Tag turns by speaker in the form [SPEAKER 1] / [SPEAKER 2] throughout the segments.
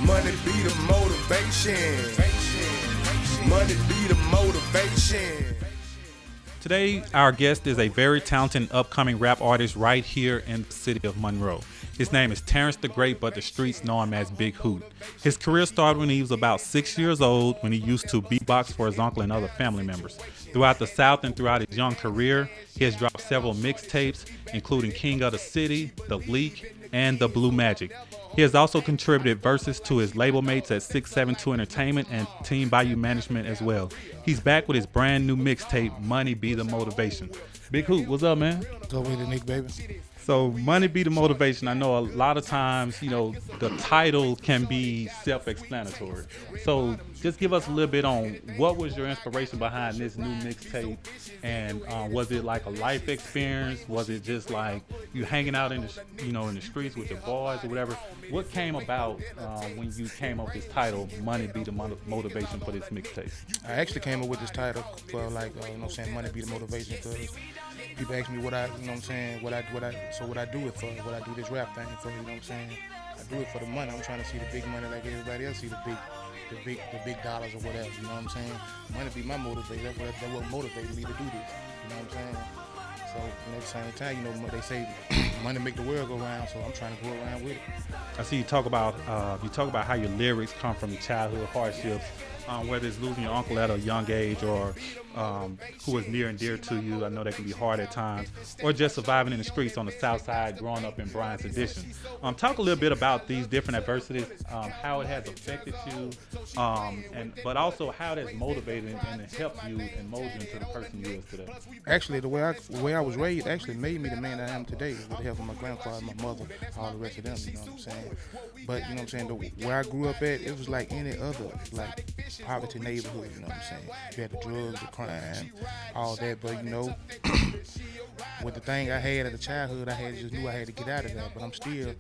[SPEAKER 1] Money be the motivation. Money be the motivation.
[SPEAKER 2] Today, our guest is a very talented and upcoming rap artist right here in the city of Monroe. His name is Terrence the Great, but the streets know him as Big Hoot. His career started when he was about 6 years old, when he used to beatbox for his uncle and other family members. Throughout the South and throughout his young career, he has dropped several mixtapes, including King of the City, The Leak, and The Blue Magic. He has also contributed verses to his label mates at 672 Entertainment and Team Bayou Management as well. He's back with his brand new mixtape, Money Be the Motivation. Big Hoot, what's up, man?
[SPEAKER 3] What's up with it, Nick, baby?
[SPEAKER 2] So, Money Be the Motivation. I know a lot of times, the title can be self-explanatory. So, just give us a little bit on what was your inspiration behind this new mixtape, and was it like a life experience? Was it just like you hanging out in the streets with your boys or whatever? What came about when you came up with this title, Money Be the Motivation, for this mixtape?
[SPEAKER 3] I actually came up with this title for Money Be the Motivation, because people ask me what I do it for, what I do this rap thing for, I do it for the money. I'm trying to see the big money like everybody else see the big dollars or whatever, you know what I'm saying? Money be my motivation. That's what motivated me to do this, you know what I'm saying? So, at the same time, they say money make the world go round, so I'm trying to go around with it.
[SPEAKER 2] I see you talk about how your lyrics come from your childhood hardships, whether it's losing your uncle at a young age or who was near and dear to you. I know that can be hard at times, or just surviving in the streets on the South Side, growing up in Bryant's Addition. Talk a little bit about these different adversities, how it has affected you, but also how it has motivated and it helped you and molded you into the person you is today.
[SPEAKER 3] Actually, the way I was raised actually made me the man that I am today, with the help of my grandfather, my mother, all the rest of them, you know what I'm saying? But, you know what I'm saying, where I grew up at, it was like any other, like, poverty neighborhood, you know what I'm saying? You had the drugs, the crime, all that, but, with the thing I had at the childhood, just knew I had to get out of that, but I'm still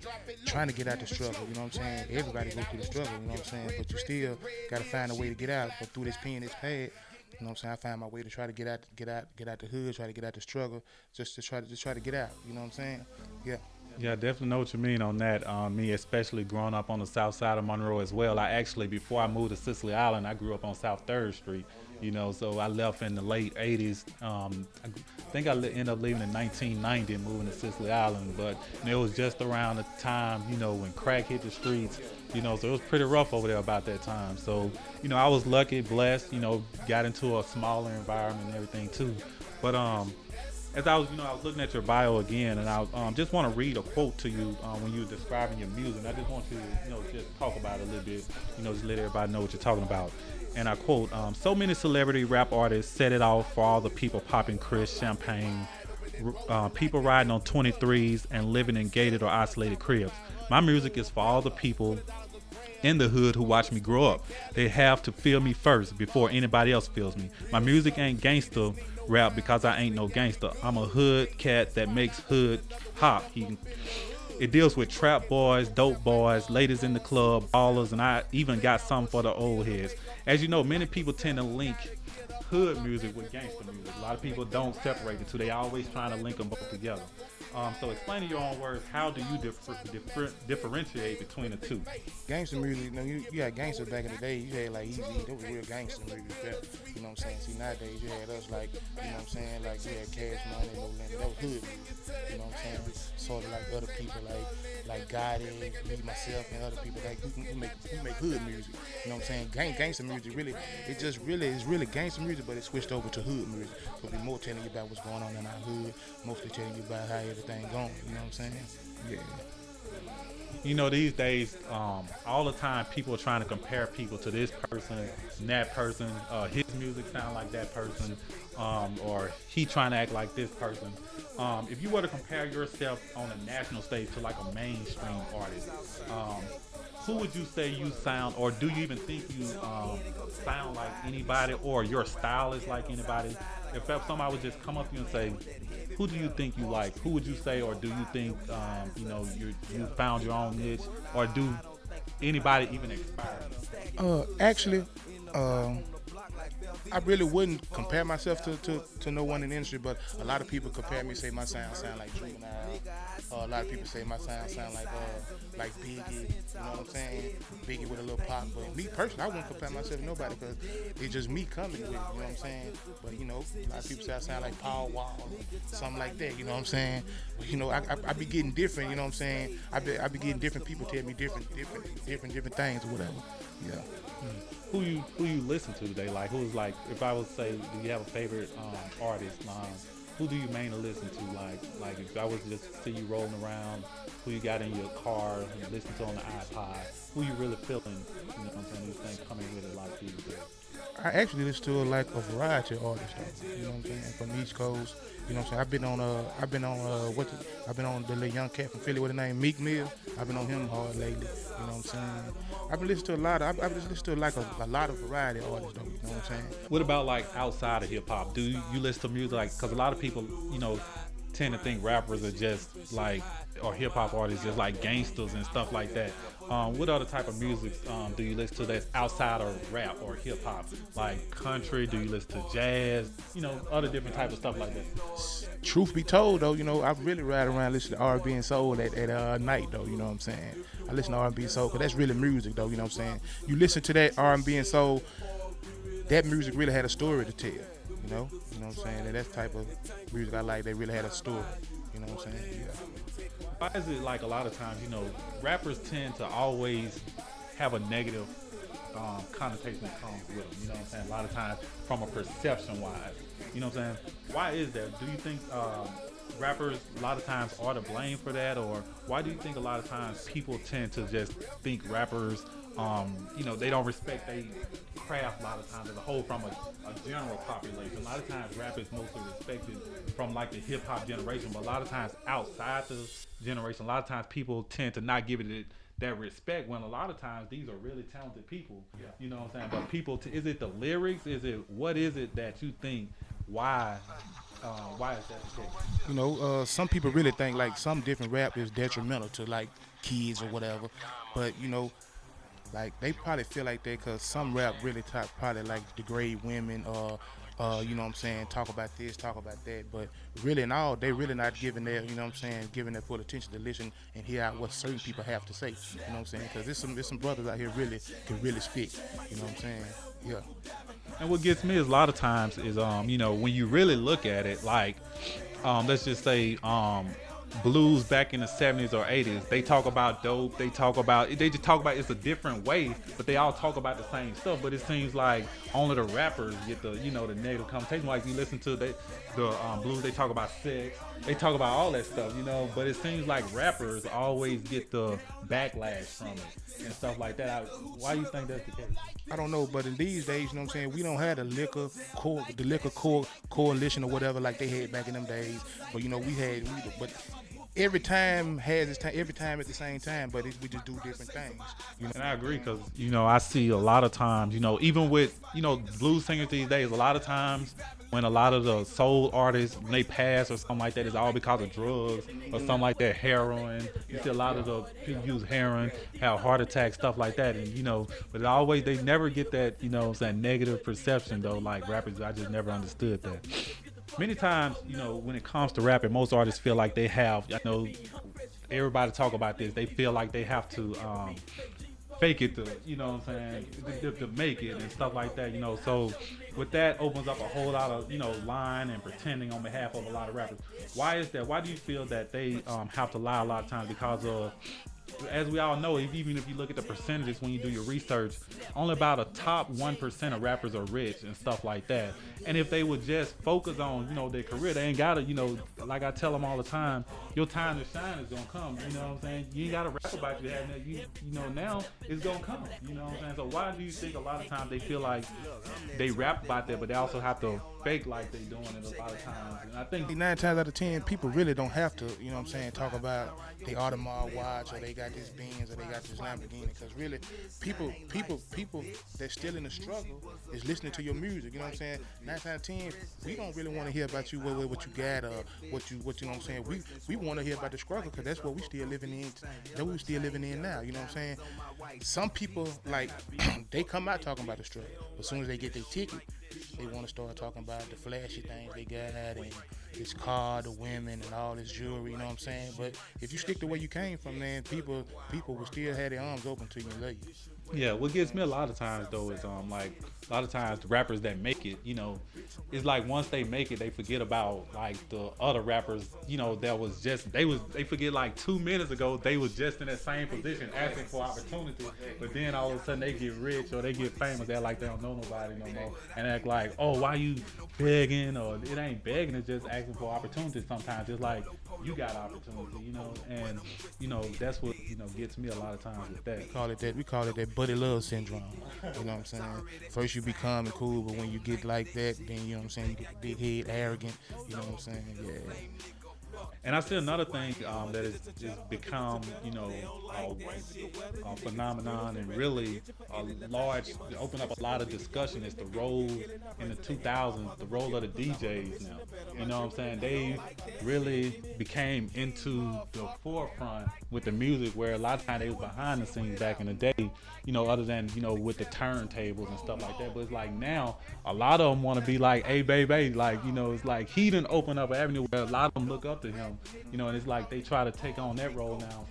[SPEAKER 3] trying to get out the struggle, you know what I'm saying? Everybody goes through the struggle, you know what I'm saying? But you still got to find a way to get out, but through this pen, this pad, you know what I'm saying? I find my way to try to get out the hood, try to get out the struggle, just to try to get out, you know what I'm saying? Yeah.
[SPEAKER 2] Yeah, I definitely know what you mean on that. Me, especially growing up on the south side of Monroe as well. Before I moved to Sicily Island, I grew up on South 3rd Street, so I left in the late 80s. I think I ended up leaving in 1990 and moving to Sicily Island, but it was just around the time, when crack hit the streets, so it was pretty rough over there about that time. So, I was lucky, blessed, got into a smaller environment and everything too. But, as I was looking at your bio again, and I just want to read a quote to you when you were describing your music. And I just want you to, just talk about it a little bit, just let everybody know what you're talking about. And I quote, so many celebrity rap artists set it off for all the people popping Chris champagne, people riding on 23s and living in gated or isolated cribs. My music is for all the people in the hood who watch me grow up. They have to feel me first before anybody else feels me. My music ain't gangster rap because I ain't no gangster. I'm a hood cat that makes hood hop. It deals with trap boys, dope boys, ladies in the club, ballers, and I even got some for the old heads. As you know, many people tend to link hood music with gangster music. A lot of people don't separate the two. They always trying to link them both together. So explain in your own words, how do you differentiate between the two?
[SPEAKER 3] Gangster music, you had gangsters back in the day. You had like Easy, that was real gangster music. You know what I'm saying? See, nowadays you had us like, you know what I'm saying? Like you had Cash Money, that was hood music. You know what I'm saying? Sort of like other people like Gotti, me, myself, and other people that who make hood music. You know what I'm saying? Gangster music really, it's really gangster music, but it switched over to hood music. So we're more telling you about what's going on in our hood, mostly telling you about how everything going. You know what I'm saying? Yeah.
[SPEAKER 2] These days, all the time, people are trying to compare people to this person and that person. His music sound like that person, or he trying to act like this person. If you were to compare yourself on a national stage to like a mainstream artist, who would you say you sound, or do you even think you sound like anybody, or your style is like anybody? If somebody would just come up to you and say, who do you think you like? Who would you say, or do you think you found your own niche, or do anybody even inspire you?
[SPEAKER 3] Actually, I really wouldn't compare myself to no one in the industry, but a lot of people compare me, say my sound like Juvenile. A lot of people say my sound like Biggie. You know what I'm saying? Biggie with a little pop. But me personally, I wouldn't compare myself to nobody because it's just me coming with it. You know what I'm saying? But you know, a lot of people say I sound like Paul Wall, something like that. You know what I'm saying? But, you know, I be getting different. You know what I'm saying? I be getting different people tell me different things or whatever. Yeah.
[SPEAKER 2] Who you listen to today? Like, who's like, if I would say, do you have a favorite artist? Who do you mainly listen to? Like if I was just to see you rolling around, who you got in your car, and listen to on the iPod, who you really feeling? You know what I'm saying? These things coming with a lot of people.
[SPEAKER 3] I actually listen to like a variety of artists, though. You know what I'm saying? From the East Coast. You know what I'm saying? I've been on the little young cat from Philly with the name Meek Mill. I've been on him hard lately. You know what I'm saying? I've been listening to a lot of. I've just listened to like a lot of variety of artists, though. You know what I'm saying?
[SPEAKER 2] What about like outside of hip hop? Do you listen to music like? Because a lot of people, you know, tend to think rappers are just like, or hip hop artists just like gangsters and stuff like that. What other type of music do you listen to that's outside of rap or hip hop? Like country? Do you listen to jazz? You know, other different type of stuff like that.
[SPEAKER 3] Truth be told, though, you know, I really ride around listening to R&B and soul at night, though. You know what I'm saying? I listen to R&B and soul because that's really music, though. You know what I'm saying? You listen to that R&B and soul, that music really had a story to tell. You know what I'm saying? And that's the type of music I like. They really had a story. You know what I'm saying? Yeah.
[SPEAKER 2] Why is it like a lot of times, you know, rappers tend to always have a negative connotation that comes with them? You know what I'm saying? A lot of times from a perception wise. You know what I'm saying? Why is that? Do you think rappers a lot of times are to blame for that, or why do you think a lot of times people tend to just think rappers, you know, they don't respect they craft a lot of times as a whole from a general population? A lot of times rap is mostly respected from like the hip hop generation, but a lot of times outside the generation, a lot of times people tend to not give it that respect when a lot of times these are really talented people. Yeah. You know what I'm saying? But people, is it the lyrics? What is it that you think? Why is that the case?
[SPEAKER 3] You know, some people really think like some different rap is detrimental to like kids or whatever, but you know, like they probably feel like that because some rap really probably like degrade women or you know what I'm saying, talk about this, talk about that, but really in all, they really not giving their, you know what I'm saying, giving their full attention to listen and hear out what certain people have to say, you know what I'm saying, because there's some brothers out here really can really speak, you know what I'm saying, yeah.
[SPEAKER 2] And what gets me is a lot of times is, you know, when you really look at it, like, let's just say, blues back in the 70s or 80s, they talk about dope, they just talk about it's a different way, but they all talk about the same stuff. But it seems like only the rappers get the, you know, the negative connotation. Like you listen to the blues, they talk about sex, they talk about all that stuff, you know, but it seems like rappers always get the backlash from it and stuff like that. Why do you think that's the case?
[SPEAKER 3] I don't know, but in these days, you know what I'm saying, we don't have the liquor coalition or whatever like they had back in them days. But you know, but every time has its time, every time at the same time, but we just do different things. You know?
[SPEAKER 2] And I agree because, you know, I see a lot of times, you know, even with, you know, blues singers these days, a lot of times when a lot of the soul artists, when they pass or something like that, it's all because of drugs or something like that, heroin. You see a lot of the people use heroin, have heart attacks, stuff like that. And, you know, but they never get that, you know what I'm saying, negative perception, though, like rappers. I just never understood that. Many times, you know, when it comes to rapping, most artists feel like they have, I know everybody talk about this, they feel like they have to fake it to, you know what I'm saying, to make it and stuff like that, you know. So with that opens up a whole lot of, you know, lying and pretending on behalf of a lot of rappers. Why is that? Why do you feel that they have to lie a lot of times? Because of, as we all know, even if you look at the percentages when you do your research, only about a top 1% of rappers are rich and stuff like that. And if they would just focus on, you know, their career, they ain't gotta, you know, like I tell them all the time, your time to shine is gonna come. You know what I'm saying? You ain't gotta rap about you having that. You know, now it's gonna come. You know what I'm saying? So why do you think a lot of times they feel like they rap about that, but they also have to fake like they doing it a lot of times? And I think
[SPEAKER 3] 9 times out of 10, people really don't have to, you know what I'm saying, talk about they Audemars watch or they got this Benz or they got this Lamborghini, because really people that's still in the struggle is listening to your music. You know what I'm saying? 9 times out of 10, we don't really want to hear about you what you got or what you know what I'm saying. We want to hear about the struggle because that's what we still living in. That's what we still living in now. You know what I'm saying? Some people like they come out talking about the struggle, but as soon as they get their ticket, they want to start talking about the flashy things they got and this car, the women, and all this jewelry. You know what I'm saying? But if you stick to where you came from, man, people will still have their arms open to you and love you.
[SPEAKER 2] Yeah, what gets me a lot of times though is like a lot of times the rappers that make it, you know, it's like once they make it, they forget about like the other rappers, you know, that was just they forget like 2 minutes ago they was just in that same position asking for opportunity, but then all of a sudden they get rich or they get famous, they're like they don't know nobody no more and act like, oh, why you begging? Or it ain't begging, it's just asking for opportunity. Sometimes it's like you got opportunity, you know, and you know that's what, you know, gets me a lot of times with that.
[SPEAKER 3] We call it that buddy love syndrome. You know what I'm saying? First you be calm and cool, but when you get like that, then you know what I'm saying, you get the big head, arrogant. You know what I'm saying? Yeah.
[SPEAKER 2] And I see another thing that is become, you know, a phenomenon and really a large, open up a lot of discussion is the role in the 2000s, the role of the DJs now. You know what I'm saying? They really became into the forefront with the music, where a lot of times they was behind the scenes back in the day, you know, other than, you know, with the turntables and stuff like that. But it's like now, a lot of them want to be like, hey, baby, like, you know, it's like he done open up an avenue where a lot of them look up to him, you know, and it's like they try to take on that role now.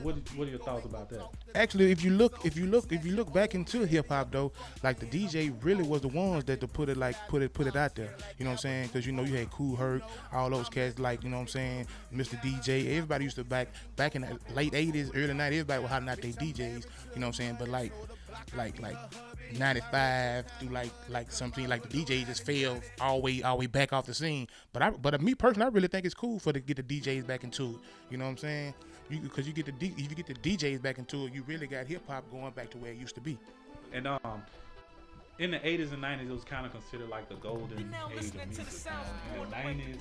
[SPEAKER 2] What are your thoughts about that?
[SPEAKER 3] Actually, if you look back into hip hop though, like the DJ really was the ones that to put it out there. You know what I'm saying? Because you know you had Kool Herc, all those cats, like, you know what I'm saying, Mr. DJ. Everybody used to back in the late '80s, early '90s. Everybody was hollering out their DJs. You know what I'm saying? But like 95 through like something like the DJ just fell all the way back off the scene. But me personally, I really think it's cool to get the DJs back into it. You know what I'm saying? Because if you get the DJs back into it, you really got hip hop going back to where it used to be.
[SPEAKER 2] And in the 80s and 90s, it was kind of considered like the golden age of music. In the 90s,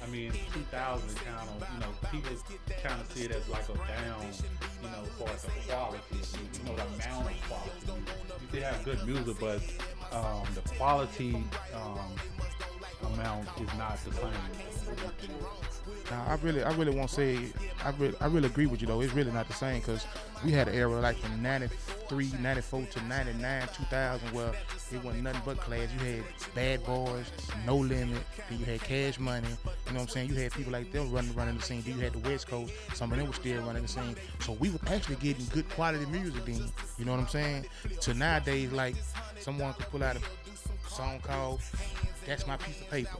[SPEAKER 2] I mean, 2000s, kind of, you know, people kind of see it as like a down, you know, for the quality, you know, the amount of quality. You still have good music, but the quality amount is not the same.
[SPEAKER 3] Now, I really won't say, I really agree with you though. It's really not the same, because we had an era like from 93, 94 to 99, 2000 where it wasn't nothing but class. You had Bad Boys, No Limit, then you had Cash Money. You know what I'm saying? You had people like them running the scene. Then you had the West Coast. Some of them were still running the scene. So we were actually getting good quality music then. You know what I'm saying? To nowadays, like someone could pull out a song called "That's My Piece of Paper,"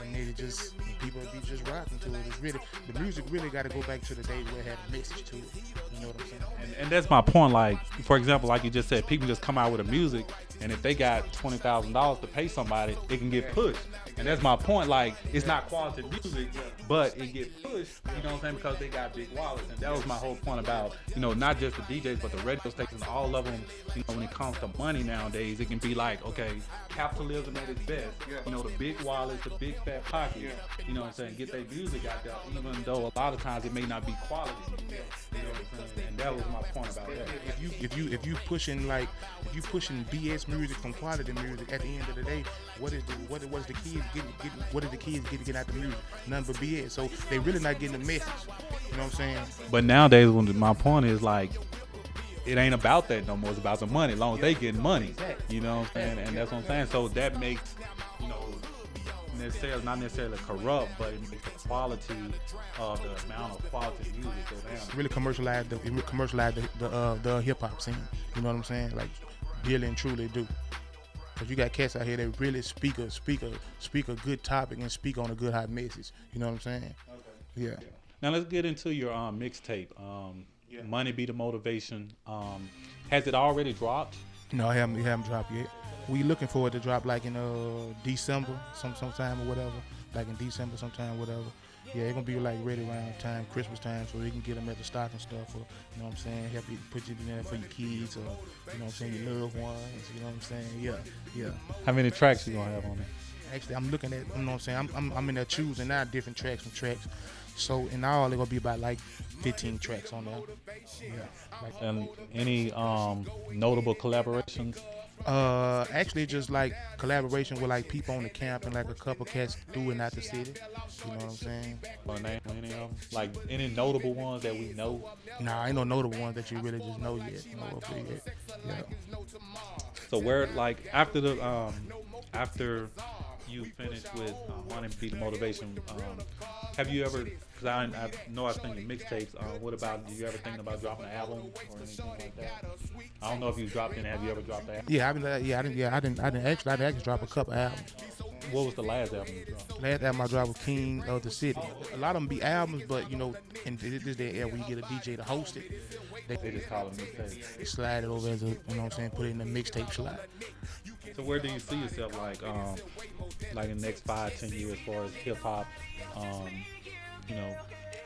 [SPEAKER 3] and people be just rocking to it. It's really, the music really got to go back to the days where it had a message to it. You know what I'm saying?
[SPEAKER 2] And that's my point. Like, for example, like you just said, people just come out with the music, and if they got $20,000 to pay somebody, it can get pushed. And that's my point. Like, it's not quality music, but it gets pushed. You know what I'm saying? Because they got big wallets. And that was my whole point about, you know, not just the DJs, but the radio stations. All of them. You know, when it comes to money nowadays, it can be like, okay, capitalism at its best. You know, the big wallets, the big fat pockets. You know what I'm saying? Get their music out there, even though a lot of times it may not be quality. You know what I'm saying? And that was my point about that.
[SPEAKER 3] If you pushing BS music from quality music, at the end of the day, what is the kids getting out the music? Nothing but BS. So they really not getting the message. You know what I'm saying?
[SPEAKER 2] But nowadays, my point is like, it ain't about that no more. It's about the money. As long as they getting money, you know what I'm saying? And that's what I'm saying. So that makes, you know, not necessarily corrupt, but it makes the quality of the amount of quality music go down.
[SPEAKER 3] Really commercialize the hip hop scene. You know what I'm saying? Like, really and truly do. Cause you got cats out here that really speak a good topic and speak on a good hot message. You know what I'm saying? Okay. Yeah.
[SPEAKER 2] Now let's get into your mixtape. Money Be the Motivation. Has it already dropped?
[SPEAKER 3] No, it haven't dropped yet. We looking for it to drop like in December, sometime or whatever. Like in December sometime, whatever. Yeah, it's gonna be like ready around Christmas time, so we can get them at the stock and stuff. Or, you know what I'm saying? Help you put you in there for your kids, or you know what I'm saying, your loved ones. You know what I'm saying? Yeah.
[SPEAKER 2] How many tracks you gonna have on it?
[SPEAKER 3] Actually, I'm looking at. You know what I'm saying? I'm in there choosing now different tracks from tracks. So in all, it's gonna be about like 15 tracks on there. Yeah.
[SPEAKER 2] And any notable collaborations
[SPEAKER 3] Actually, just like collaboration with like people on the camp and like a couple cats through and out the city. You know what I'm saying?
[SPEAKER 2] Name any of them? Like any notable ones that we know?
[SPEAKER 3] Nah, ain't no notable ones that you really just know yet. Know of it yet. Yeah.
[SPEAKER 2] So where like after you finished with wanting to be the motivation, have you ever? Because I know I was thinking mixtapes. What about? Do you ever thinking about dropping an album or anything like that? I don't know if you dropped in. Have you ever dropped an album?
[SPEAKER 3] Yeah, I didn't actually drop a couple albums.
[SPEAKER 2] What was the last album you dropped?
[SPEAKER 3] Last album I dropped was King of the City. A lot of them be albums, but you know, in this day and era, where you get a DJ to host it,
[SPEAKER 2] They just call it mixtape.
[SPEAKER 3] they slide it over as a, you know what I'm saying, put it in the mixtape slide.
[SPEAKER 2] So where do you see yourself like in the next 5-10 years as far as hip hop? You know,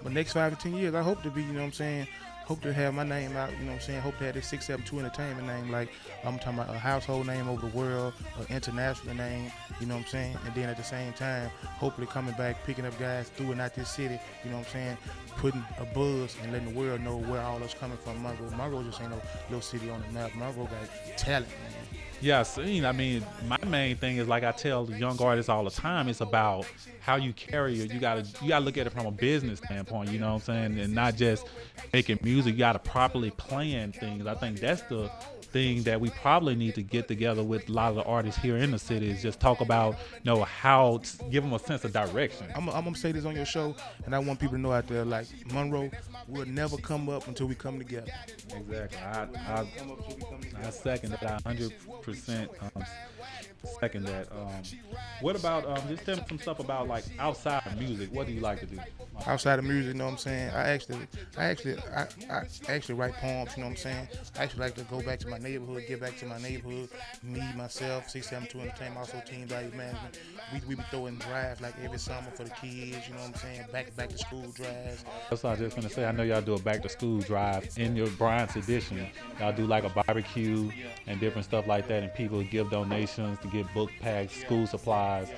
[SPEAKER 3] But next 5 to 10 years, I hope to be, you know what I'm saying, hope to have my name out, you know what I'm saying, hope to have this 672 Entertainment name, like I'm talking about a household name over the world, an international name, you know what I'm saying, and then at the same time, hopefully coming back, picking up guys through and out this city, you know what I'm saying, putting a buzz and letting the world know where all that's coming from. Monroe just ain't no little city on the map. Monroe got talent, man.
[SPEAKER 2] yeah, I mean, my main thing is like I tell the young artists all the time, it's about how you carry it. You gotta look at it from a business standpoint, you know what I'm saying, and not just making music. You gotta properly plan things. I think that's the thing that we probably need to get together with a lot of the artists here in the city is just talk about, you know, how to give them a sense of direction.
[SPEAKER 3] I'm gonna say this on your show, and I want people to know out there, like Monroe will never come up until we come together.
[SPEAKER 2] Exactly. I second that. I 100% second that. What about just tell me some stuff about like outside of music? What do you like to do?
[SPEAKER 3] Outside of music, you know what I'm saying? I actually write poems, you know what I'm saying? I actually like to go back to my neighborhood, get back to my neighborhood, me, myself, 672 Entertainment, also Team Value Management. We be throwing drives like every summer for the kids, you know what I'm saying? Back to school drives.
[SPEAKER 2] That's what I was just gonna say. I know y'all do a back to school drive in your Bryant's edition. Y'all do like a barbecue and different stuff like that, and people give donations to get book packs, school supplies,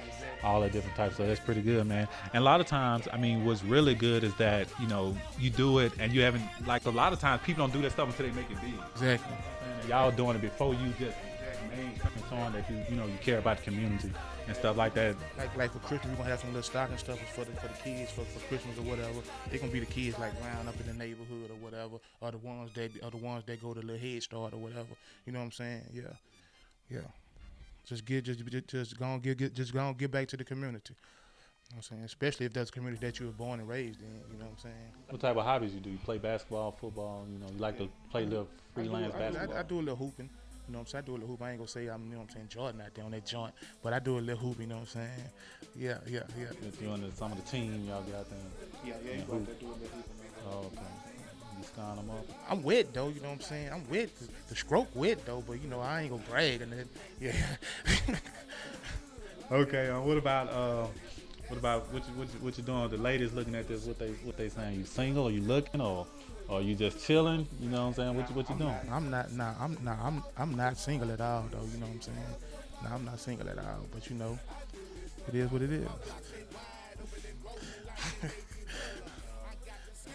[SPEAKER 2] all the different types. So that's pretty good, man. And a lot of times, I mean, what's really good is that, you know, you do it and you haven't, like a lot of times people don't do that stuff until they make it big.
[SPEAKER 3] Exactly.
[SPEAKER 2] And y'all doing it before you just main concern that you know you care about the community and stuff like that.
[SPEAKER 3] Like for Christmas, we're gonna have some little stocking stuff for the kids for Christmas or whatever. They gonna be the kids like round up in the neighborhood or whatever, or the ones that go to the Head Start or whatever. You know what I'm saying? Yeah. Just go and give back to the community. You know what I'm saying? Especially if that's a community that you were born and raised in. You know what I'm saying?
[SPEAKER 2] What type of hobbies you do? You play basketball, football? You know, you like to play a little freelance basketball?
[SPEAKER 3] I do a little hooping. You know what I'm saying? I do a little hoop. I ain't gonna say I'm, you know what I'm saying, Jordan out there on that joint, but I do a little hoop. You know what I'm saying? Yeah.
[SPEAKER 2] If you're on some of the team, y'all get out there.
[SPEAKER 3] Yeah. You go out there do a little hooping.
[SPEAKER 2] Oh, okay. You scoring them up?
[SPEAKER 3] I'm wet though. You know what I'm saying? I'm wet. The stroke wet though, but you know I ain't gonna brag and that. Yeah.
[SPEAKER 2] Okay. What about what you doing? The ladies looking at this, what they saying? You single? Or you looking? Or you just chilling? You know what I'm saying? What you doing?
[SPEAKER 3] I'm not single at all though. You know what I'm saying? No, I'm not single at all. But you know, it is what it is.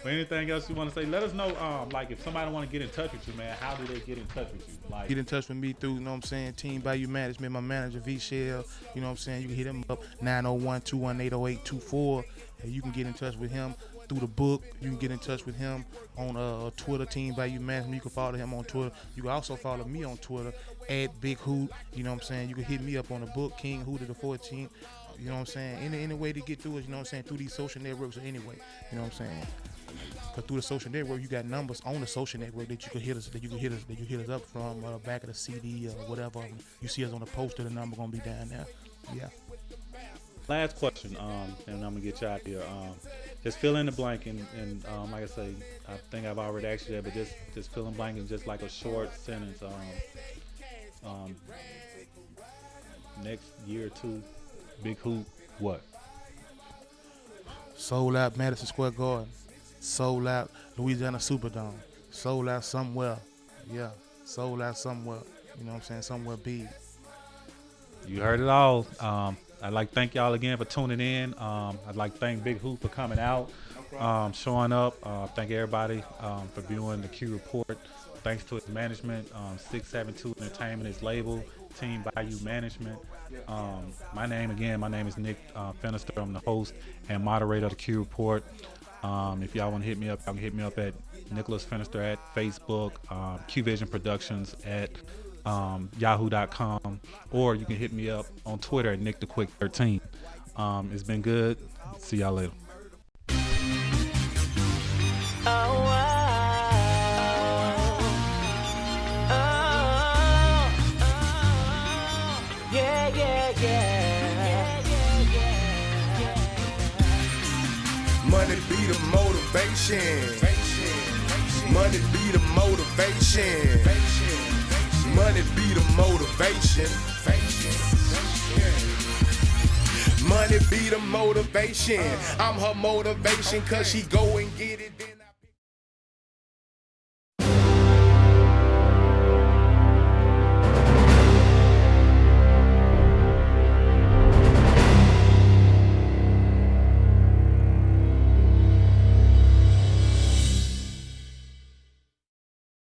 [SPEAKER 2] Anything else you want to say? Let us know. Like if somebody want to get in touch with you, man, how do they get in touch with you? Like
[SPEAKER 3] get in touch with me through, you know what I'm saying, Team Value Management, my manager V Shell. You know what I'm saying? You can hit him up 901-218-0824, and you can get in touch with him through the book. You can get in touch with him on Twitter, Team Value Management. You can follow him on Twitter. You can also follow me on Twitter at Big Hoot. You know what I'm saying? You can hit me up on the book, King Hoot of the 14th. You know what I'm saying? Any way to get through us, you know what I'm saying, through these social networks or anyway. You know what I'm saying? Because through the social network, you got numbers on the social network that you can hit us up from back of the CD or whatever. You see us on the poster, the number gonna be down there. Yeah.
[SPEAKER 2] Last question, and I'm gonna get you out here. Just fill in the blank, and like I say, I think I've already asked you that, but just fill in the blank in just like a short sentence. Next year or two, Big Hoot, what?
[SPEAKER 3] Sold out Madison Square Garden. Sold out Louisiana Superdome. Sold out somewhere. Yeah. Sold out somewhere. You know what I'm saying? Somewhere big.
[SPEAKER 2] You heard it all. I'd like to thank y'all again for tuning in. I'd like to thank Big Hoot for coming out, showing up. Thank everybody for viewing the Q Report. thanks to his management, 672 Entertainment, his label, Team Bayou Management. My name is Nick Finister. I'm the host and moderator of the Q Report. If y'all want to hit me up, y'all can hit me up at Nicholas Finister at Facebook, Q Vision Productions at yahoo.com, or you can hit me up on Twitter at NickTheQuick13. It's been good. See y'all later.
[SPEAKER 1] Money be the motivation. Money be the motivation. Money be the motivation. Money be the motivation. I'm her motivation, cause she go and get it.